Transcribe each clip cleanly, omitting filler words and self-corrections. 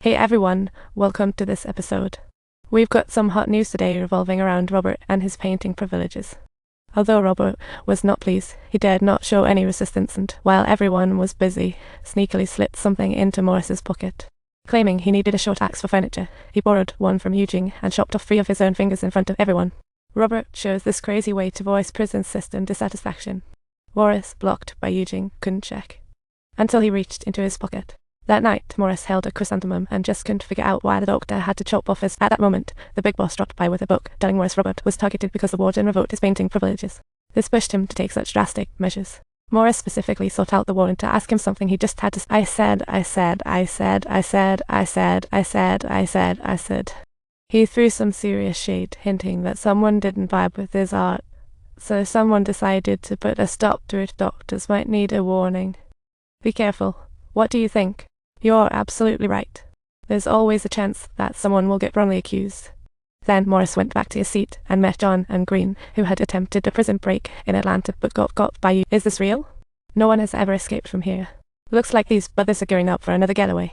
Hey everyone, welcome to this episode. We've got some hot news today revolving around Robert and his painting privileges. Although Robert was not pleased, he dared not show any resistance and, while everyone was busy, sneakily slipped something into Morris's pocket. Claiming he needed a short axe for furniture, he borrowed one from Eugene and chopped off 3 of his own fingers in front of everyone. Robert chose this crazy way to voice prison system dissatisfaction. Morris, blocked by Eugene, couldn't check. Until he reached into his pocket. That night, Morris held a chrysanthemum and just couldn't figure out why the doctor had to chop off his. At that moment, the big boss dropped by with a book, telling Morris Robert was targeted because the warden revoked his painting privileges. This pushed him to take such drastic measures. Morris specifically sought out the warden to ask him something he just had to I said. He threw some serious shade, hinting that someone didn't vibe with his art, so someone decided to put a stop to it. Doctors might need a warning. Be careful. What do you think? You're absolutely right. There's always a chance that someone will get wrongly accused. Then Morris went back to his seat and met John and Green, who had attempted a prison break in Atlanta but got by you. Is this real? No one has ever escaped from here. Looks like these brothers are gearing up for another getaway.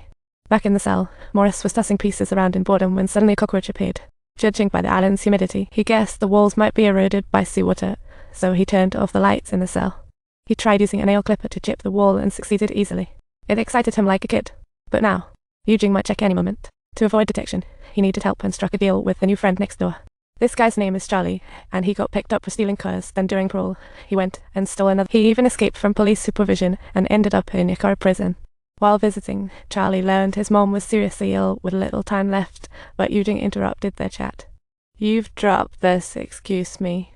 Back in the cell, Morris was tossing pieces around in boredom when suddenly a cockroach appeared. Judging by the island's humidity, he guessed the walls might be eroded by seawater, so he turned off the lights in the cell. He tried using a nail clipper to chip the wall and succeeded easily. It excited him like a kid. But now, Eugene might check any moment. To avoid detection, he needed help and struck a deal with the new friend next door. This guy's name is Charlie, and he got picked up for stealing cars. Then during parole, he went and stole another. He even escaped from police supervision and ended up in Icaro prison. While visiting, Charlie learned his mom was seriously ill with little time left, but Eugene interrupted their chat. You've dropped this, excuse me.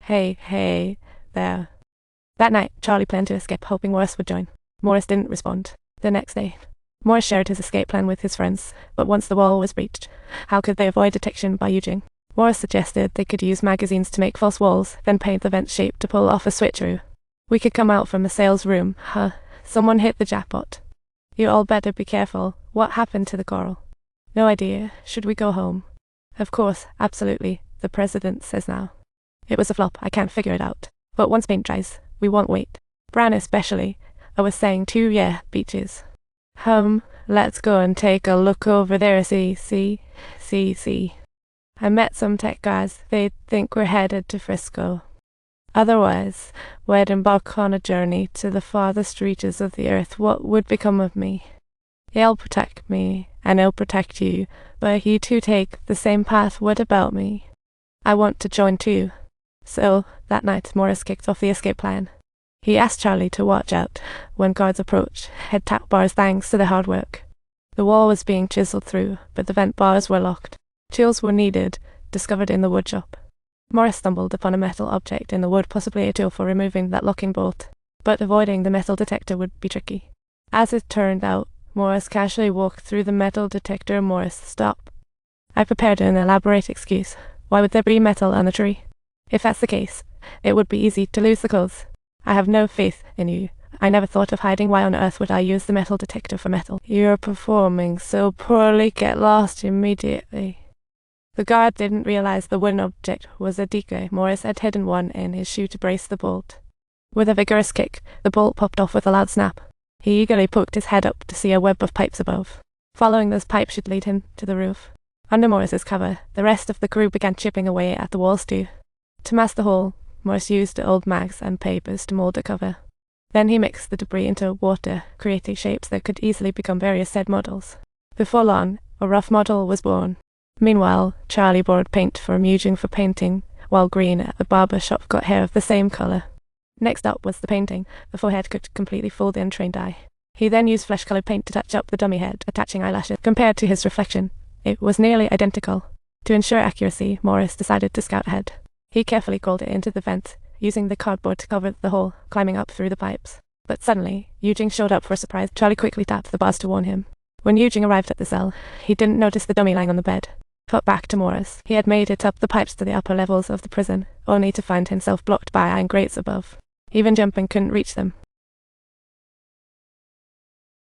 Hey, there. That night, Charlie planned to escape, hoping Morris would join. Morris didn't respond. The next day, Morris shared his escape plan with his friends, but once the wall was breached, how could they avoid detection by Eugene? Morris suggested they could use magazines to make false walls, then paint the vent shape to pull off a switcheroo. We could come out from the sales room. Someone hit the jackpot. You all better be careful. What happened to the coral? No idea. Should we go home? Of course, absolutely, the president says now. It was a flop, I can't figure it out. But once paint dries, we won't wait. Brown especially. I was saying 2 beaches. Let's go and take a look over there. See. I met some tech guys. They think we're headed to Frisco. Otherwise, we'd embark on a journey to the farthest reaches of the earth. What would become of me? He'll protect me, and he'll protect you, but you two take the same path. What about me? I want to join too. So, that night, Morris kicked off the escape plan. He asked Charlie to watch out when guards approached, head tap bars thanks to the hard work. The wall was being chiseled through, but the vent bars were locked. Tools were needed, discovered in the wood shop. Morris stumbled upon a metal object in the wood, possibly a tool for removing that locking bolt, but avoiding the metal detector would be tricky. As it turned out, Morris casually walked through the metal detector. Morris, stop. I prepared an elaborate excuse. Why would there be metal on the tree? If that's the case, it would be easy to lose the clothes. I have no faith in you. I never thought of hiding. Why on earth would I use the metal detector for metal? You're performing so poorly. Get lost immediately. The guard didn't realize the wooden object was a decoy. Morris had hidden one in his shoe to brace the bolt. With a vigorous kick, the bolt popped off with a loud snap. He eagerly poked his head up to see a web of pipes above. Following those pipes should lead him to the roof. Under Morris's cover, the rest of the crew began chipping away at the walls too. To mask the hole, Morris used old mags and papers to mold a cover. Then he mixed the debris into water, creating shapes that could easily become various said models. Before long, a rough model was born. Meanwhile, Charlie borrowed paint from Eugene for painting, while Green at the barber shop got hair of the same colour. Next up was the painting. The forehead could completely fool the untrained eye. He then used flesh-coloured paint to touch up the dummy head, attaching eyelashes. Compared to his reflection, it was nearly identical. To ensure accuracy, Morris decided to scout ahead. He carefully crawled it into the vent, using the cardboard to cover the hole, climbing up through the pipes. But suddenly, Eugene showed up for a surprise. Charlie quickly tapped the bars to warn him. When Eugene arrived at the cell, he didn't notice the dummy lying on the bed. Put back to Morris. He had made it up the pipes to the upper levels of the prison, only to find himself blocked by iron grates above. Even jumping couldn't reach them.